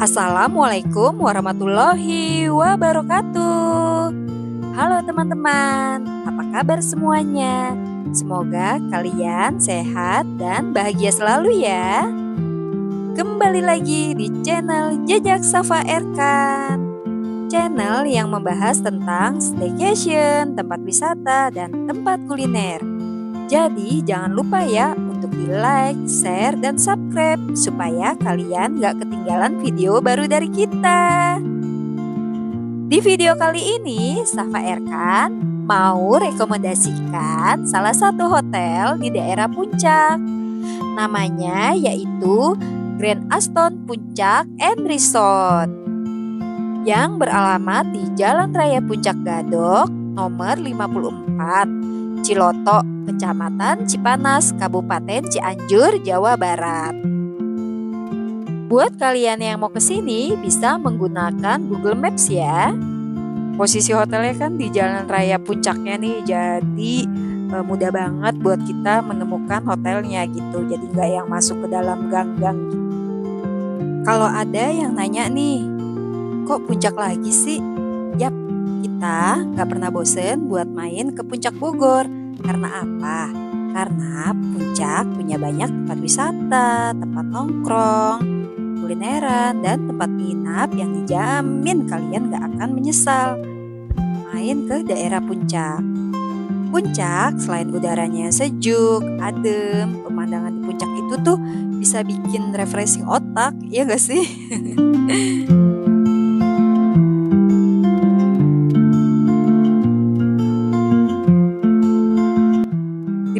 Assalamualaikum warahmatullahi wabarakatuh. Halo teman-teman, apa kabar semuanya? Semoga kalian sehat dan bahagia selalu ya. Kembali lagi di channel Jejak Safa Erkan, channel yang membahas tentang staycation, tempat wisata, dan tempat kuliner. Jadi jangan lupa ya untuk di like, share, dan subscribe supaya kalian gak ketinggalan video baru dari kita. Di video kali ini, Safa Erkan mau rekomendasikan salah satu hotel di daerah Puncak. Namanya yaitu Grand Aston Puncak and Resort yang beralamat di Jalan Raya Puncak Gadok nomor 54 Ciloto, Kecamatan Cipanas, Kabupaten Cianjur, Jawa Barat. Buat kalian yang mau ke sini bisa menggunakan Google Maps ya. Posisi hotelnya kan di Jalan Raya Puncaknya nih, jadi mudah banget buat kita menemukan hotelnya gitu. Jadi nggak yang masuk ke dalam gang-gang. Kalau ada yang nanya nih, kok Puncak lagi sih? Yap, kita nggak pernah bosen buat main ke Puncak Bogor. Karena apa? Karena Puncak punya banyak tempat wisata, tempat nongkrong, kulineran, dan tempat nginap yang dijamin kalian gak akan menyesal main ke daerah Puncak. Puncak selain udaranya yang sejuk, adem, pemandangan di Puncak itu tuh bisa bikin refreshing otak, ya gak sih?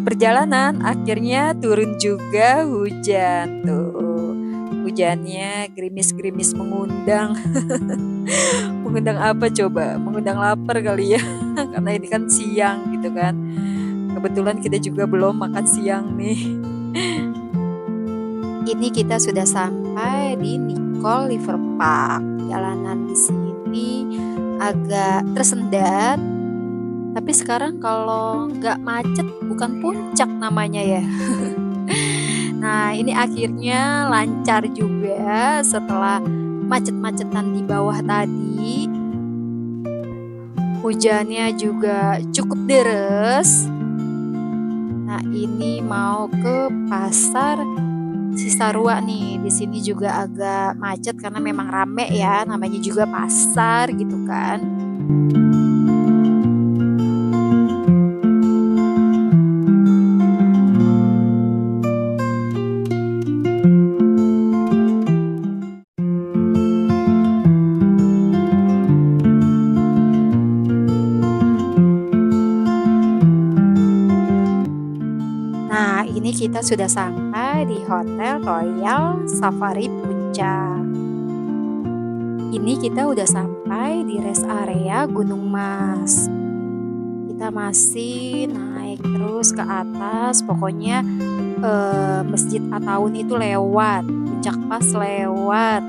Perjalanan akhirnya turun juga hujan tuh. Hujannya gerimis-gerimis mengundang. Mengundang apa coba? Mengundang lapar kali ya. Karena ini kan siang gitu kan. Kebetulan kita juga belum makan siang nih. Ini kita sudah sampai di Nicole River Park. Jalanan di sini agak tersendat. Tapi sekarang kalau nggak macet bukan Puncak namanya ya. Nah ini akhirnya lancar juga setelah macet-macetan di bawah tadi. Hujannya juga cukup deres. Nah ini mau ke pasar Cisarua nih. Di sini juga agak macet karena memang rame ya. Namanya juga pasar gitu kan. Ini kita sudah sampai di Hotel Royal Safari Puncak. Ini kita udah sampai di rest area Gunung Mas. Kita masih naik terus ke atas. Pokoknya Masjid At-Taun itu lewat, Puncak Pas lewat.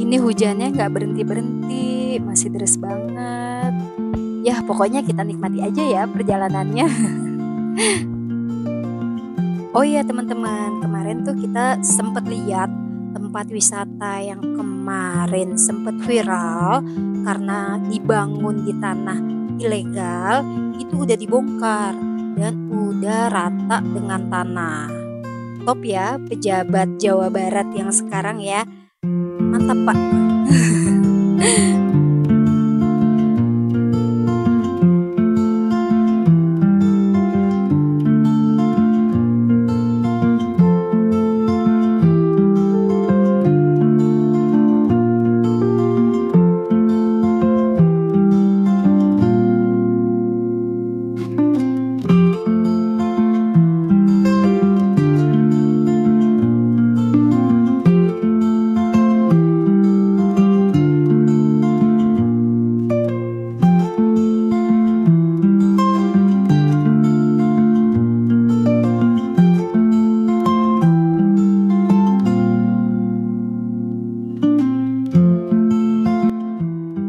Ini hujannya nggak berhenti-berhenti, masih deras banget. Ya pokoknya kita nikmati aja ya perjalanannya. Oh iya teman-teman, kemarin tuh kita sempat lihat tempat wisata yang kemarin sempat viral karena dibangun di tanah ilegal, itu udah dibongkar dan udah rata dengan tanah. Top ya pejabat Jawa Barat yang sekarang ya, mantap Pak.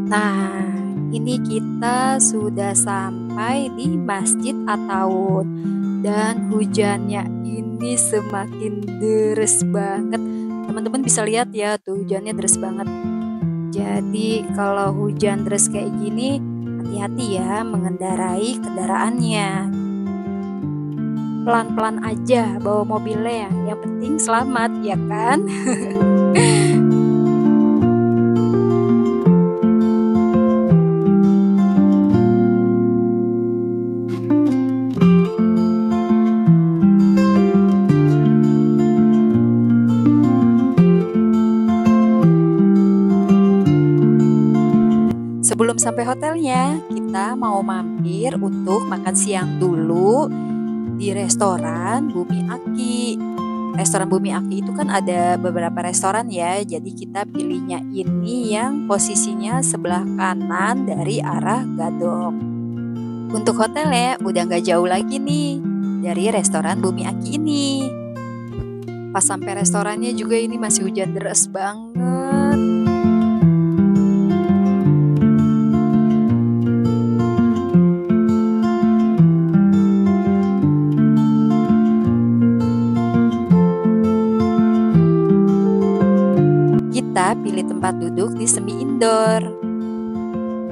Nah, ini kita sudah sampai di Masjid At-Taun dan hujannya ini semakin deres banget. teman-teman bisa lihat ya, tuh hujannya deras banget. Jadi kalau hujan deras kayak gini, hati-hati ya mengendarai kendaraannya. Pelan-pelan aja bawa mobilnya, yang penting selamat ya kan? Sebelum sampai hotelnya, kita mau mampir untuk makan siang dulu di restoran Bumi Aki. Restoran Bumi Aki itu kan ada beberapa restoran ya, jadi kita pilihnya ini yang posisinya sebelah kanan dari arah Gadok. Untuk hotelnya udah nggak jauh lagi nih dari restoran Bumi Aki ini. Pas sampai restorannya juga ini masih hujan deras banget. Kita pilih tempat duduk di semi indoor.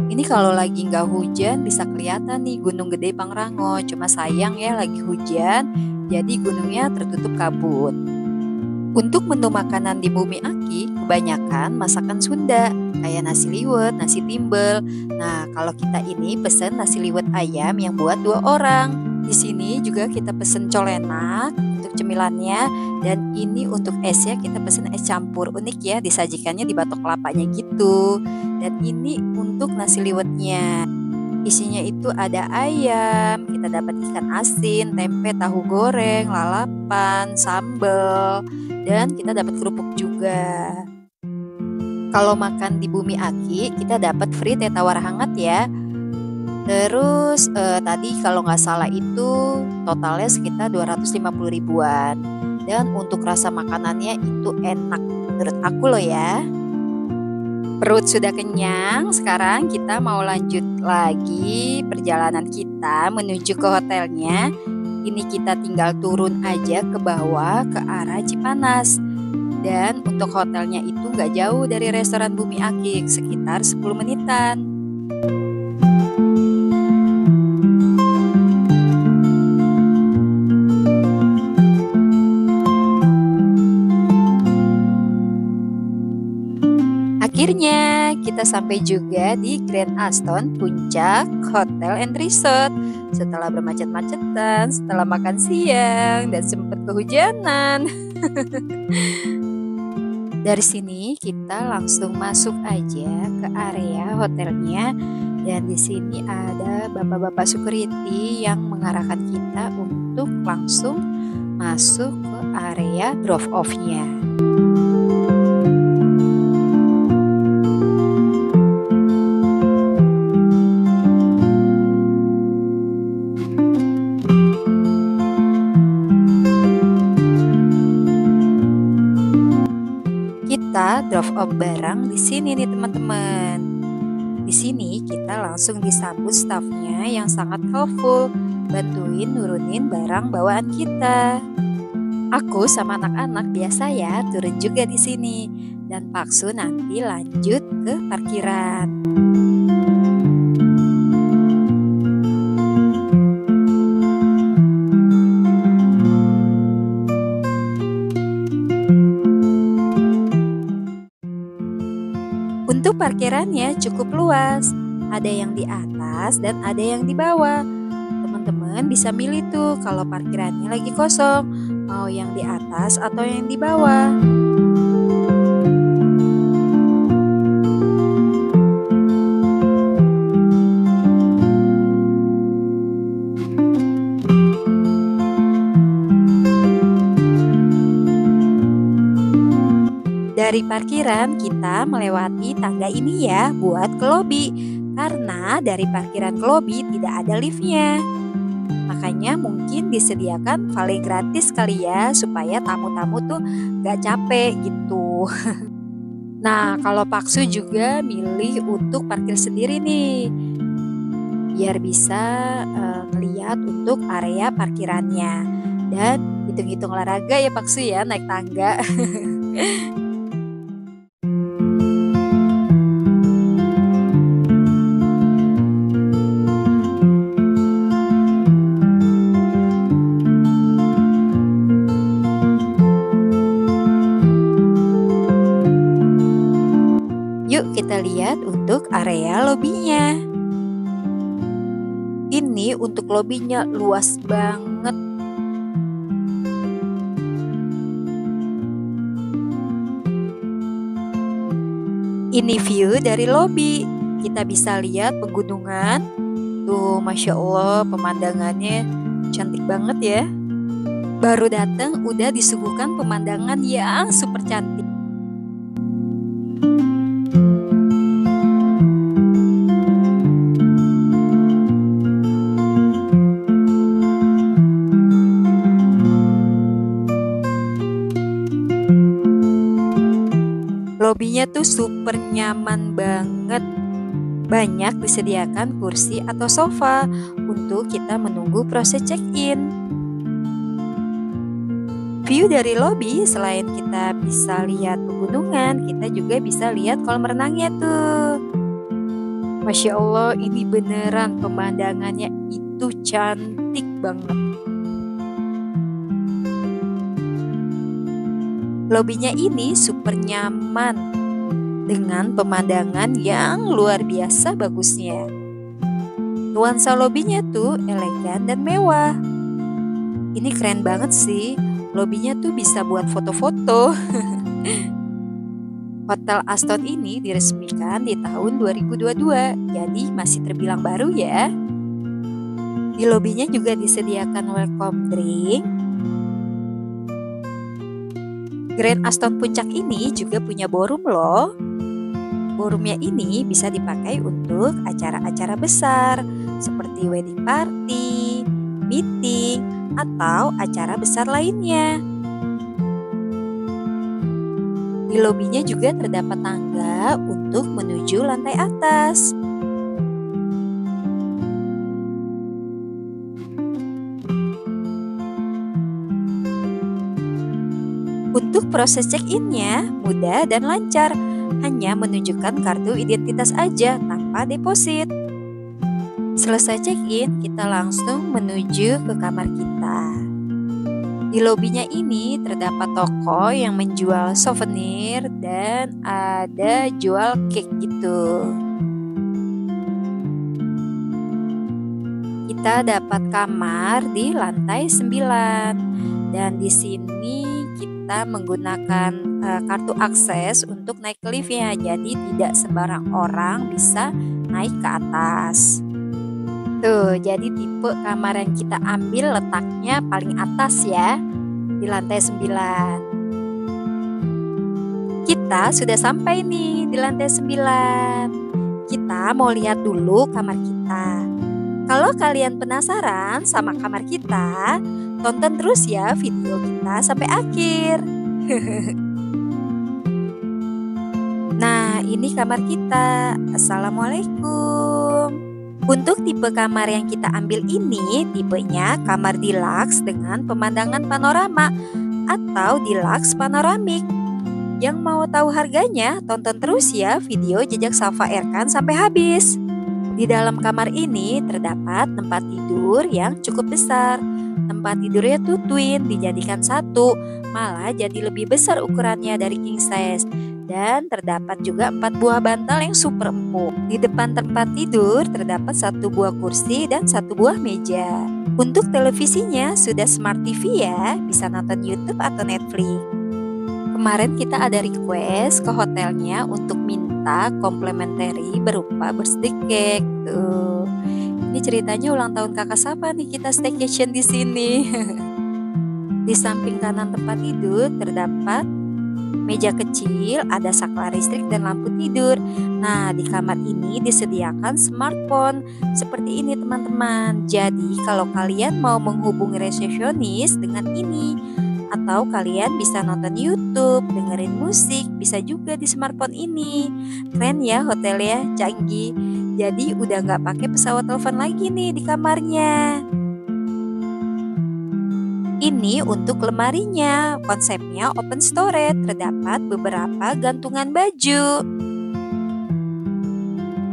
Ini kalau lagi nggak hujan bisa kelihatan nih Gunung Gede Pangrango. Cuma sayang ya lagi hujan, jadi gunungnya tertutup kabut. Untuk menu makanan di Bumi Aki kebanyakan masakan Sunda, kayak nasi liwet, nasi timbel. Nah, kalau kita ini pesen nasi liwet ayam yang buat 2 orang. Di sini juga kita pesen colenak untuk cemilannya, dan ini untuk esnya kita pesen es campur unik ya, disajikannya di batok kelapanya gitu. Dan ini untuk nasi liwetnya. Isinya itu ada ayam, kita dapat ikan asin, tempe, tahu goreng, lalapan, sambal, dan kita dapat kerupuk juga. Kalau makan di Bumi Aki, kita dapat free teh tawar hangat ya. Terus tadi kalau nggak salah itu totalnya sekitar 250 ribuan. Dan untuk rasa makanannya itu enak menurut aku loh ya. Perut sudah kenyang, sekarang kita mau lanjut lagi perjalanan kita menuju ke hotelnya. Ini kita tinggal turun aja ke bawah ke arah Cipanas. Dan untuk hotelnya itu nggak jauh dari restoran Bumi Aki, sekitar 10 menitan. Akhirnya kita sampai juga di Grand Aston Puncak Hotel and Resort. Setelah bermacet-macetan, setelah makan siang dan sempat kehujanan. Dari sini kita langsung masuk aja ke area hotelnya, dan di sini ada bapak-bapak security yang mengarahkan kita untuk langsung masuk ke area drop off-nya. Kita drop off barang di sini nih teman-teman. Di sini kita langsung disambut stafnya yang sangat helpful, bantuin nurunin barang bawaan kita. Aku sama anak-anak biasa ya turun juga di sini, dan Paksu nanti lanjut ke parkiran. Untuk parkirannya cukup luas, ada yang di atas dan ada yang di bawah. Teman-teman bisa milih tuh kalau parkirannya lagi kosong, mau yang di atas atau yang di bawah. Dari parkiran kita melewati tangga ini ya buat ke lobi. Karena dari parkiran ke lobi tidak ada liftnya. Makanya mungkin disediakan valet gratis kali ya, supaya tamu-tamu tuh gak capek gitu. Nah, kalau Paksu juga milih untuk parkir sendiri nih, biar bisa ngeliat untuk area parkirannya. Dan hitung-hitung olahraga ya Paksu ya, naik tangga. Yuk kita lihat untuk area lobinya. Ini untuk lobinya luas banget. Ini view dari lobi. Kita bisa lihat pegunungan. Tuh, Masya Allah, pemandangannya cantik banget ya. Baru datang udah disuguhkan pemandangan yang super cantik. Lobinya tuh super nyaman banget. Banyak disediakan kursi atau sofa untuk kita menunggu proses check-in. View dari lobi selain kita bisa lihat pegunungan, kita juga bisa lihat kolam renangnya tuh. Masya Allah, ini beneran pemandangannya itu cantik banget. Lobinya ini super nyaman dengan pemandangan yang luar biasa bagusnya. Nuansa lobinya tuh elegan dan mewah. Ini keren banget sih. Lobinya tuh bisa buat foto-foto. Hotel Aston ini diresmikan di tahun 2022, jadi masih terbilang baru ya. Di lobinya juga disediakan welcome drink. Grand Aston Puncak ini juga punya ballroom loh. Ballroomnya ini bisa dipakai untuk acara-acara besar seperti wedding party, meeting, atau acara besar lainnya. Di lobinya juga terdapat tangga untuk menuju lantai atas. Untuk proses check-in-nya mudah dan lancar, hanya menunjukkan kartu identitas aja tanpa deposit. Selesai check-in, kita langsung menuju ke kamar kita. Di lobinya ini terdapat toko yang menjual souvenir dan ada jual cake gitu. Kita dapat kamar di lantai 9 dan di sini kita menggunakan kartu akses untuk naik ke liftnya, jadi tidak sembarang orang bisa naik ke atas. Tuh, jadi tipe kamar yang kita ambil letaknya paling atas ya, di lantai 9. Kita sudah sampai nih di lantai 9. Kita mau lihat dulu kamar kita. Kalau kalian penasaran sama kamar kita, tonton terus ya video kita sampai akhir. Nah, ini kamar kita. Assalamualaikum. Untuk tipe kamar yang kita ambil ini, tipenya kamar deluxe dengan pemandangan panorama atau deluxe panoramik. Yang mau tahu harganya, tonton terus ya video Jejak Safa Erkan sampai habis. Di dalam kamar ini terdapat tempat tidur yang cukup besar. Tempat tidurnya tuh twin, dijadikan satu, malah jadi lebih besar ukurannya dari king size. Dan terdapat juga 4 buah bantal yang super empuk. Di depan tempat tidur terdapat 1 buah kursi dan 1 buah meja. Untuk televisinya sudah smart TV ya, bisa nonton YouTube atau Netflix. Kemarin kita ada request ke hotelnya untuk minta complimentary berupa birthday cake tuh. Ini ceritanya ulang tahun kakak Safa nih, kita staycation di sini. Di samping kanan tempat tidur terdapat meja kecil, ada saklar listrik dan lampu tidur. Nah, di kamar ini disediakan smartphone seperti ini teman-teman. Jadi kalau kalian mau menghubungi resepsionis dengan ini, atau kalian bisa nonton YouTube, dengerin musik, bisa juga di smartphone ini. Keren ya hotelnya, canggih. Jadi udah nggak pakai pesawat telepon lagi nih di kamarnya. Ini untuk lemarinya, konsepnya open storage, terdapat beberapa gantungan baju.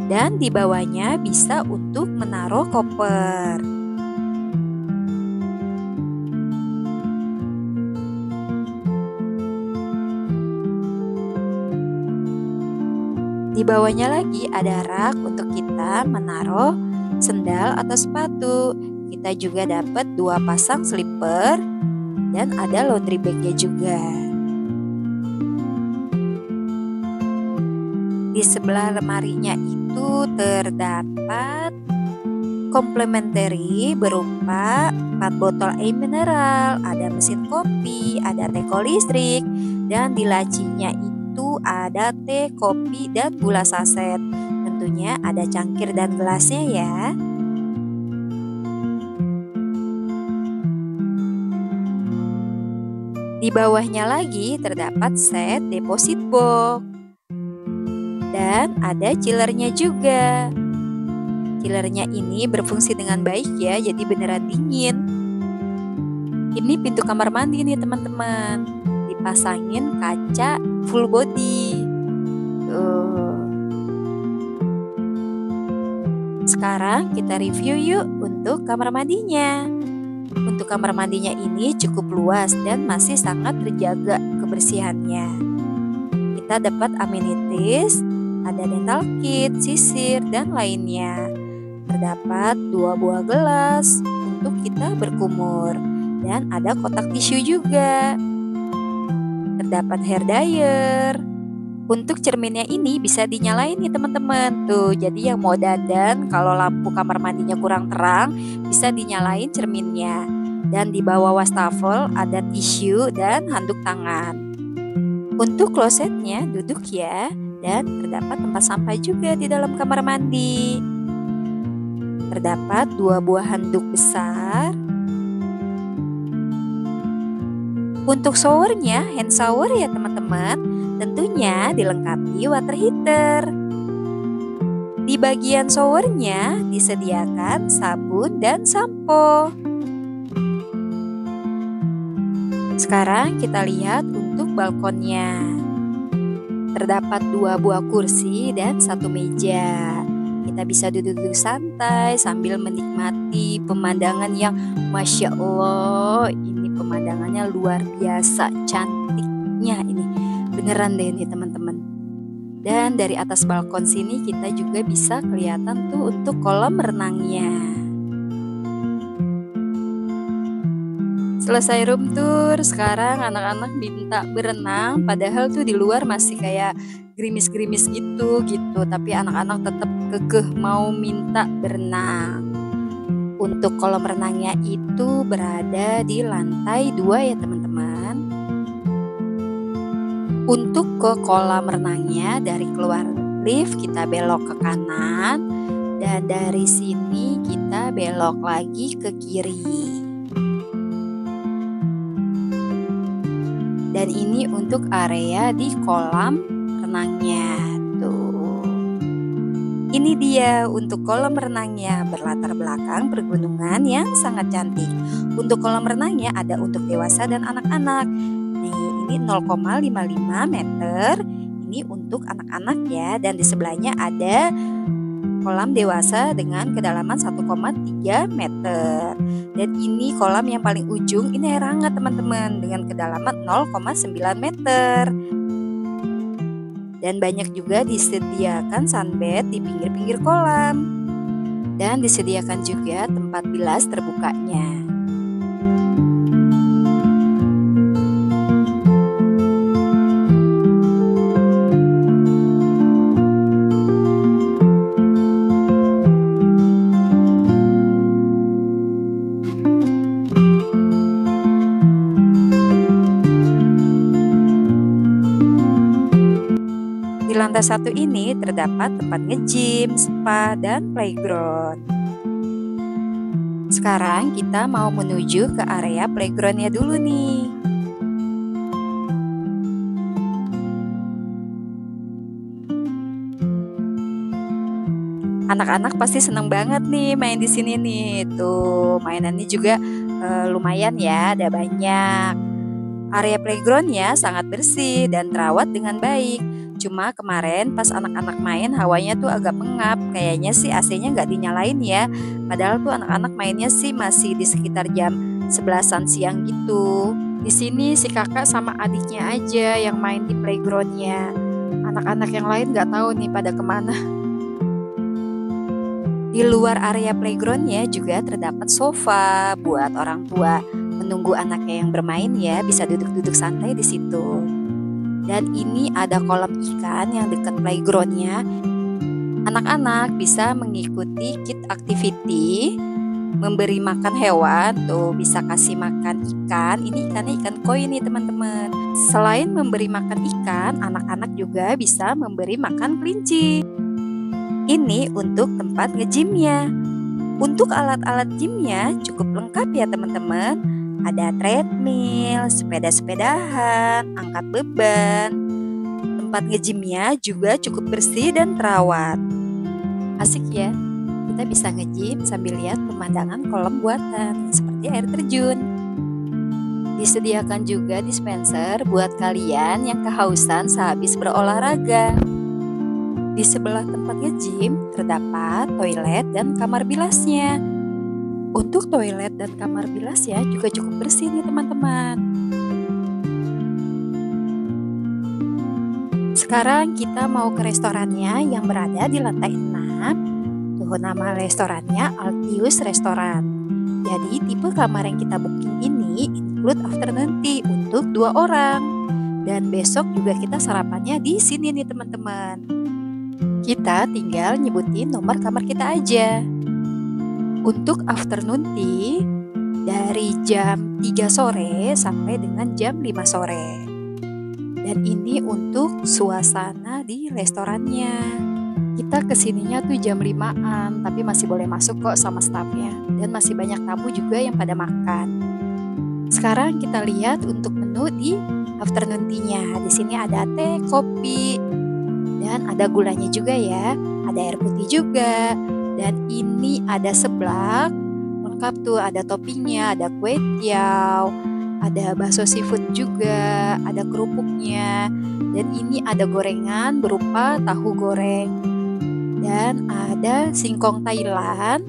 Dan di bawahnya bisa untuk menaruh koper. Di bawahnya lagi ada rak untuk kita menaruh sendal atau sepatu. Kita juga dapat 2 pasang slipper dan ada laundry bagnya juga. Di sebelah lemarinya itu terdapat komplementari berupa 4 botol air mineral, ada mesin kopi, ada teko listrik, dan di lacinya itu ada teh, kopi, dan gula saset. Tentunya ada cangkir dan gelasnya ya. Di bawahnya lagi terdapat set deposit box. Dan ada chillernya juga. Chillernya ini berfungsi dengan baik ya, jadi beneran dingin. Ini pintu kamar mandi nih teman-teman. Dipasangin kaca full body. Tuh. Sekarang kita review yuk untuk kamar mandinya. Untuk kamar mandinya ini cukup luas dan masih sangat terjaga kebersihannya. Kita dapat amenities, ada dental kit, sisir, dan lainnya. Terdapat 2 buah gelas untuk kita berkumur. Dan ada kotak tisu juga. Terdapat hair dryer. Untuk cerminnya ini bisa dinyalain nih teman-teman. Tuh, jadi yang mau dandan kalau lampu kamar mandinya kurang terang bisa dinyalain cerminnya. Dan di bawah wastafel ada tisu dan handuk tangan. Untuk klosetnya duduk ya. Dan terdapat tempat sampah juga di dalam kamar mandi. Terdapat 2 buah handuk besar. Untuk showernya, hand shower ya teman-teman, tentunya dilengkapi water heater. Di bagian showernya disediakan sabun dan sampo. Sekarang kita lihat untuk balkonnya. Terdapat 2 buah kursi dan 1 meja. Kita bisa duduk-duduk santai sambil menikmati pemandangan yang Masya Allah, ini pemandangannya luar biasa cantiknya ini. Beneran deh nih teman-teman. Dan dari atas balkon sini kita juga bisa kelihatan tuh untuk kolam renangnya. Selesai room tour, sekarang anak-anak minta berenang, padahal tuh di luar masih kayak gerimis-gerimis gitu. Tapi anak-anak tetap kekeh mau minta berenang. Untuk kolam renangnya itu berada di lantai 2 ya teman-teman. Untuk ke kolam renangnya dari keluar lift kita belok ke kanan. Dan dari sini kita belok lagi ke kiri. Dan ini untuk area di kolam renangnya. Tuh. Ini dia untuk kolam renangnya, berlatar belakang pergunungan yang sangat cantik. Untuk kolam renangnya ada untuk dewasa dan anak-anak. Nih, ini 0,55 meter. Ini untuk anak-anak ya. Dan di sebelahnya ada kolam dewasa dengan kedalaman 1,3 meter. Dan ini kolam yang paling ujung, ini air hangat teman-teman, dengan kedalaman 0,9 meter. Dan banyak juga disediakan sunbed di pinggir-pinggir kolam. Dan disediakan juga tempat bilas terbukanya. Di lantai 1 ini terdapat tempat nge-gym, spa, dan playground. Sekarang kita mau menuju ke area playgroundnya dulu nih. Anak-anak pasti seneng banget nih main di sini nih. Tuh, mainannya juga lumayan ya, ada banyak. Area playgroundnya sangat bersih dan terawat dengan baik. Cuma kemarin pas anak-anak main hawanya tuh agak pengap. Kayaknya sih AC-nya nggak dinyalain ya. Padahal tuh anak-anak mainnya sih masih di sekitar jam 11-an siang gitu. Di sini si kakak sama adiknya aja yang main di playgroundnya. Anak-anak yang lain nggak tahu nih pada kemana. Di luar area playgroundnya juga terdapat sofa buat orang tua menunggu anaknya yang bermain ya, bisa duduk-duduk santai di situ. Dan ini ada kolam ikan yang dekat playgroundnya. Anak-anak bisa mengikuti kit activity, memberi makan hewan, tuh bisa kasih makan ikan. Ini ikannya ikan koi nih teman-teman. Selain memberi makan ikan, anak-anak juga bisa memberi makan kelinci. Ini untuk tempat nge-gymnya. Untuk alat-alat gymnya cukup lengkap ya teman-teman. Ada treadmill, sepeda-sepedahan, angkat beban. Tempat nge-gymnya juga cukup bersih dan terawat. Asik ya, kita bisa nge-gym sambil lihat pemandangan kolam buatan seperti air terjun. Disediakan juga dispenser buat kalian yang kehausan sehabis berolahraga. Di sebelah tempat nge-gym terdapat toilet dan kamar bilasnya. Untuk toilet dan kamar bilasnya juga cukup bersih nih teman-teman. Sekarang kita mau ke restorannya yang berada di lantai 6. Tuh nama restorannya Altius Restoran. Jadi tipe kamar yang kita booking ini include afternoon tea untuk 2 orang. Dan besok juga kita sarapannya di sini nih teman-teman. Kita tinggal nyebutin nomor kamar kita aja. Untuk afternoon tea dari jam 3 sore sampai dengan jam 5 sore. Dan ini untuk suasana di restorannya. Kita kesininya tuh jam 5-an, tapi masih boleh masuk kok sama stafnya. Dan masih banyak tamu juga yang pada makan. Sekarang kita lihat untuk menu di afternoon tea-nya. Di sini ada teh, kopi, dan ada gulanya juga ya, ada air putih juga. Dan ini ada seblak, lengkap tuh, ada toppingnya, ada kue tiaw, ada bakso seafood juga, ada kerupuknya. Dan ini ada gorengan berupa tahu goreng. Dan ada singkong Thailand.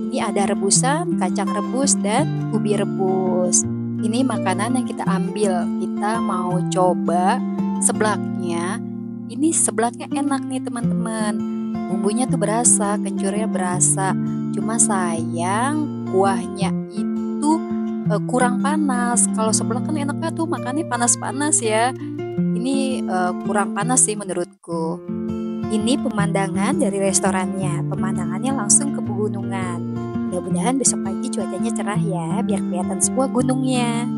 Ini ada rebusan, kacang rebus, dan ubi rebus. Ini makanan yang kita ambil. Kita mau coba seblaknya. Ini seblaknya enak nih teman-teman. Bumbunya tuh berasa, kencurnya berasa. Cuma sayang kuahnya itu kurang panas. Kalau seblak kan enaknya tuh makannya panas-panas ya. Ini kurang panas sih menurutku. Ini pemandangan dari restorannya. Pemandangannya langsung ke pegunungan. Mudah-mudahan besok pagi cuacanya cerah ya, biar kelihatan semua gunungnya.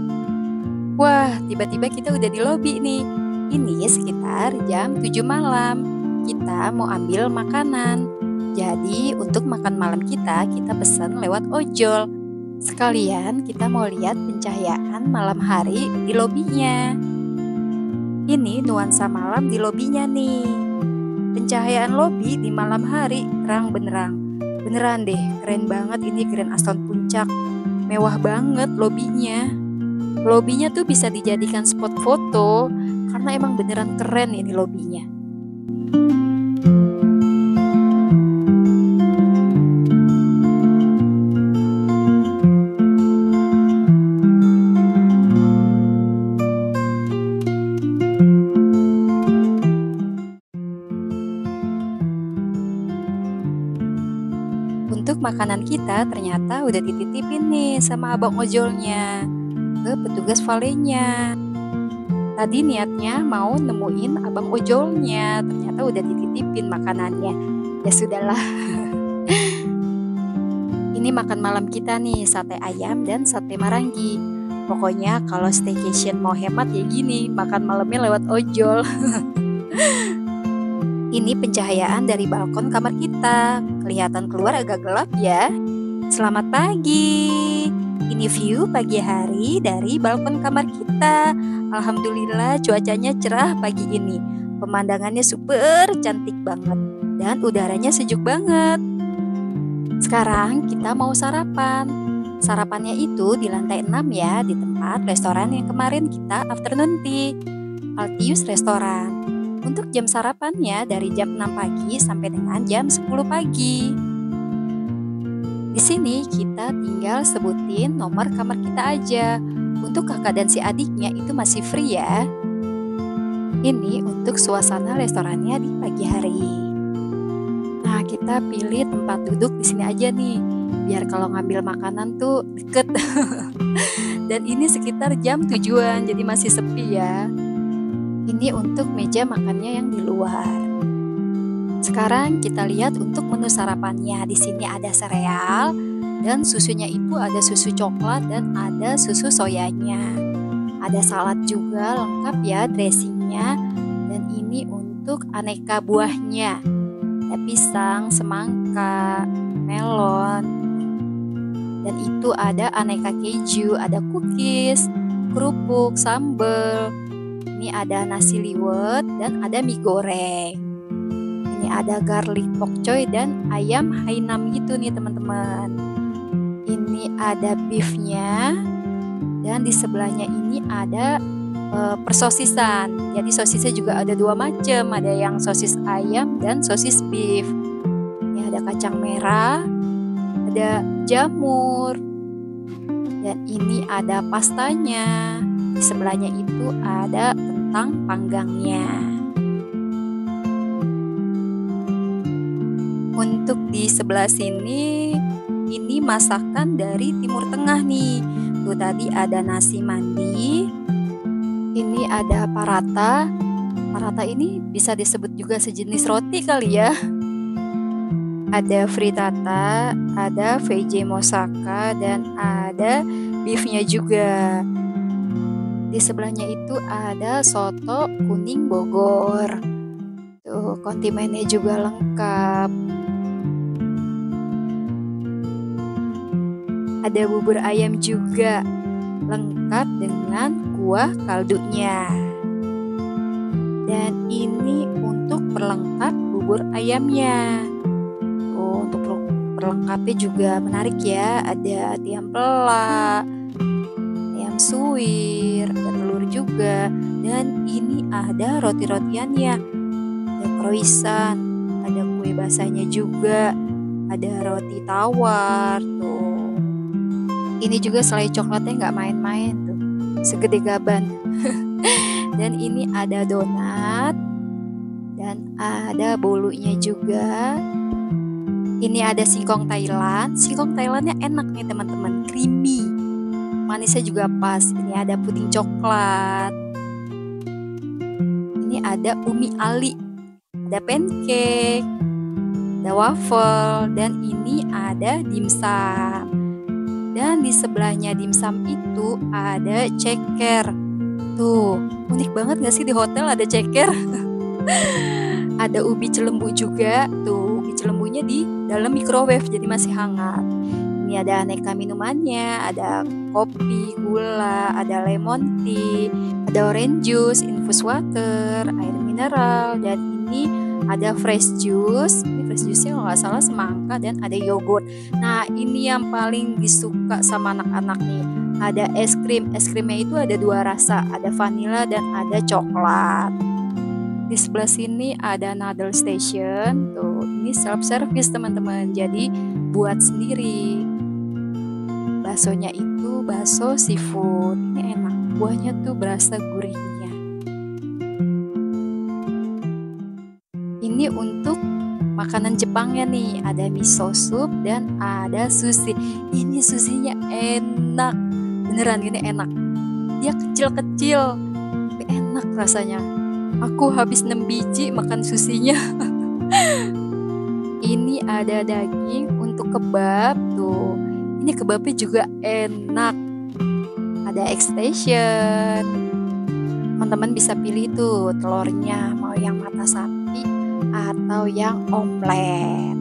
Wah, tiba-tiba kita udah di lobi nih. Ini sekitar jam 7 malam. Kita mau ambil makanan. Jadi untuk makan malam kita pesan lewat ojol. Sekalian kita mau lihat pencahayaan malam hari di lobinya. Ini nuansa malam di lobinya nih. Pencahayaan lobi di malam hari terang benerang. Beneran deh, keren banget ini Grand Aston Puncak. Mewah banget lobinya. Lobinya tuh bisa dijadikan spot foto karena emang beneran keren ini lobinya. Untuk makanan kita ternyata udah dititipin nih sama abang ojolnya ke petugas valenya. Tadi niatnya mau nemuin abang ojolnya, ternyata udah dititipin makanannya. Ya sudahlah. Ini makan malam kita nih, sate ayam dan sate marangi. Pokoknya kalau staycation mau hemat ya gini, makan malamnya lewat ojol. Ini pencahayaan dari balkon kamar kita. Kelihatan keluar agak gelap ya. Selamat pagi. Ini view pagi hari dari balkon kamar kita. Alhamdulillah cuacanya cerah pagi ini. Pemandangannya super cantik banget. dan udaranya sejuk banget. Sekarang kita mau sarapan. Sarapannya itu di lantai 6 ya, di tempat restoran yang kemarin kita afternoon tea, Altius Restoran. Untuk jam sarapannya dari jam 6 pagi sampai dengan jam 10 pagi. Di sini kita tinggal sebutin nomor kamar kita aja. Untuk kakak dan si adiknya itu masih free ya. Ini untuk suasana restorannya di pagi hari. Nah, kita pilih tempat duduk di sini aja nih, biar kalau ngambil makanan tuh deket. Dan ini sekitar jam tujuan, jadi masih sepi ya. Ini untuk meja makannya yang di luar. Sekarang kita lihat untuk menu sarapannya. Di sini ada sereal dan susunya itu ada susu coklat dan ada susu soyanya. Ada salad juga lengkap ya dressingnya. Dan ini untuk aneka buahnya. Ada pisang, semangka, melon. Dan itu ada aneka keju, ada cookies, kerupuk, sambal. Ini ada nasi liwet dan ada mie goreng. Ini ada garlic pak choy dan ayam Hainam gitu nih teman-teman. Ini ada beefnya dan di sebelahnya ini ada persosisan. Jadi sosisnya juga ada dua macam, ada yang sosis ayam dan sosis beef. Ini ada kacang merah, ada jamur, dan ini ada pastanya. Di sebelahnya itu ada kentang panggangnya. Untuk di sebelah sini, ini masakan dari Timur Tengah nih. Tuh tadi ada nasi mandi. Ini ada paratha. Paratha ini bisa disebut juga sejenis roti kali ya. Ada frittata, ada vege moussaka, dan ada beefnya juga. Di sebelahnya itu ada soto kuning Bogor. Tuh, kondimennya juga lengkap. Ada bubur ayam juga, lengkap dengan kuah kaldunya. Dan ini untuk perlengkap bubur ayamnya. Tuh, untuk perlengkapnya juga menarik ya. Ada ayam pelak, ayam suwir, ada telur juga, dan ini ada roti-rotiannya, ada croissant, ada kue basahnya juga, ada roti tawar tuh. Ini juga selai coklatnya nggak main-main tuh, segede gaban. Dan ini ada donat dan ada bolunya juga. Ini ada singkong Thailand. Singkong Thailandnya enak nih teman-teman, creamy. Manisnya juga pas. Ini ada puding coklat. Ini ada umi ali. Ada pancake. Ada waffle. Dan ini ada dimsum. Dan di sebelahnya dimsum itu ada ceker. Tuh, unik banget gak sih di hotel ada ceker? Ada ubi celembu juga. Tuh, ubi celembunya di dalam microwave jadi masih hangat. Ini ada aneka minumannya, ada kopi, gula, ada lemon tea, ada orange juice, infus water, air mineral, dan ini ada fresh juice. Ini fresh juice-nya kalau nggak salah semangka, dan ada yogurt. Nah, ini yang paling disuka sama anak-anak nih. Ada es krim. Es krimnya itu ada dua rasa, ada vanilla dan ada coklat. Di sebelah sini ada noodle station. Tuh, ini self service teman-teman. Jadi buat sendiri. Baksonya itu bakso seafood. Ini enak. Buahnya tuh berasa gurihnya. Ini untuk makanan Jepangnya nih. Ada miso soup dan ada sushi. Ini sushinya enak. Beneran ini enak. Dia kecil-kecil, tapi enak rasanya. Aku habis 6 biji makan sushinya. Ini ada daging untuk kebab tuh. Ini kebabnya juga enak. Ada extension. Teman-teman bisa pilih tuh telurnya, mau yang mata sapi atau yang omelet.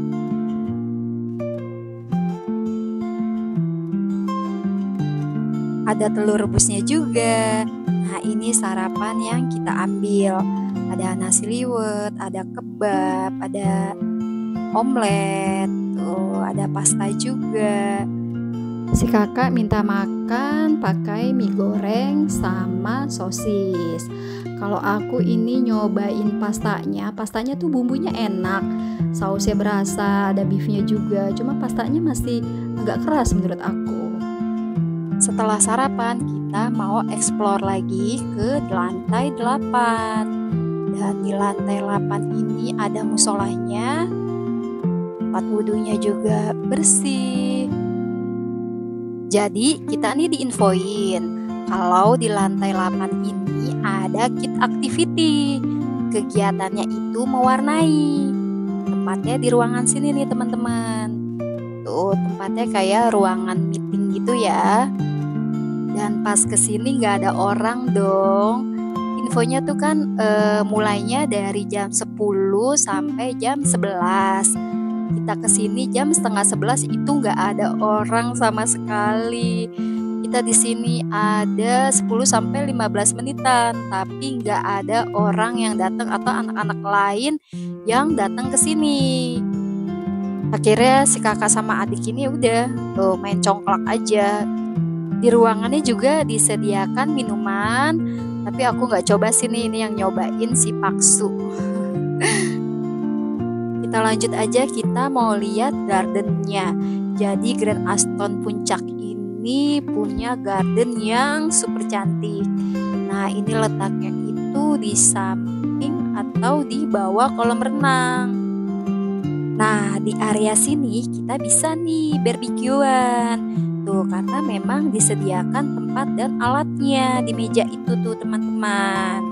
Ada telur rebusnya juga. Nah, ini sarapan yang kita ambil. Ada nasi liwet, ada kebab, ada omelet, tuh ada pasta juga. Si kakak minta makan pakai mie goreng sama sosis. Kalau aku ini nyobain pastanya tuh bumbunya enak, sausnya berasa, ada beefnya juga. Cuma pastanya masih agak keras menurut aku. Setelah sarapan, kita mau explore lagi ke lantai 8. Dan di lantai 8 ini ada musolanya, tempat wudhunya juga bersih. Jadi kita nih diinfoin kalau di lantai 8 ini ada kid activity. Kegiatannya itu mewarnai. Tempatnya di ruangan sini nih teman-teman. Tuh tempatnya kayak ruangan meeting gitu ya. Dan pas kesini nggak ada orang dong. Infonya tuh kan mulainya dari jam 10 sampai jam 11. Kita kesini jam setengah 11 itu nggak ada orang sama sekali. Kita di sini ada 10 sampai 15 menitan, tapi nggak ada orang yang datang atau anak-anak lain yang datang ke sini. Akhirnya si kakak sama adik ini udah tuh main congklak aja. Di ruangannya juga disediakan minuman, tapi aku nggak coba sini, ini yang nyobain si Paksu. Kita lanjut aja, kita mau lihat gardennya. Jadi Grand Aston Puncak ini punya garden yang super cantik. Nah ini letaknya itu di samping atau di bawah kolam renang. Nah di area sini kita bisa nih barbekyuan. Tuh karena memang disediakan tempat dan alatnya di meja itu tuh teman-teman.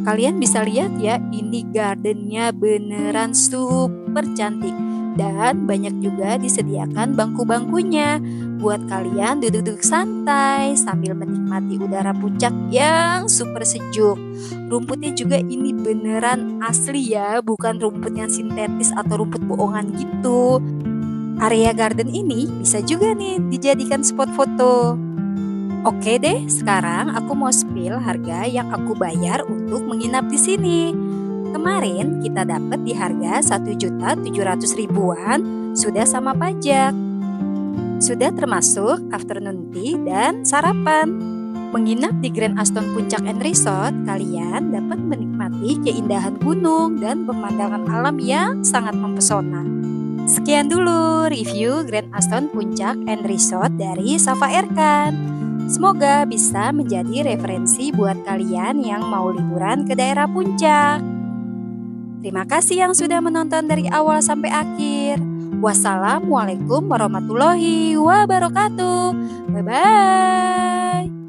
Kalian bisa lihat ya, ini gardennya beneran super cantik. Dan banyak juga disediakan bangku-bangkunya buat kalian duduk-duduk santai sambil menikmati udara puncak yang super sejuk. Rumputnya juga ini beneran asli ya, bukan rumput yang sintetis atau rumput bohongan gitu. Area garden ini bisa juga nih dijadikan spot foto. Oke deh, sekarang aku mau spill harga yang aku bayar untuk menginap di sini. Kemarin kita dapat di harga 1.700.000-an sudah sama pajak. Sudah termasuk afternoon tea dan sarapan. Menginap di Grand Aston Puncak and Resort, kalian dapat menikmati keindahan gunung dan pemandangan alam yang sangat mempesona. Sekian dulu review Grand Aston Puncak and Resort dari Safa Erkan. Semoga bisa menjadi referensi buat kalian yang mau liburan ke daerah puncak. Terima kasih yang sudah menonton dari awal sampai akhir. Wassalamualaikum warahmatullahi wabarakatuh. Bye-bye.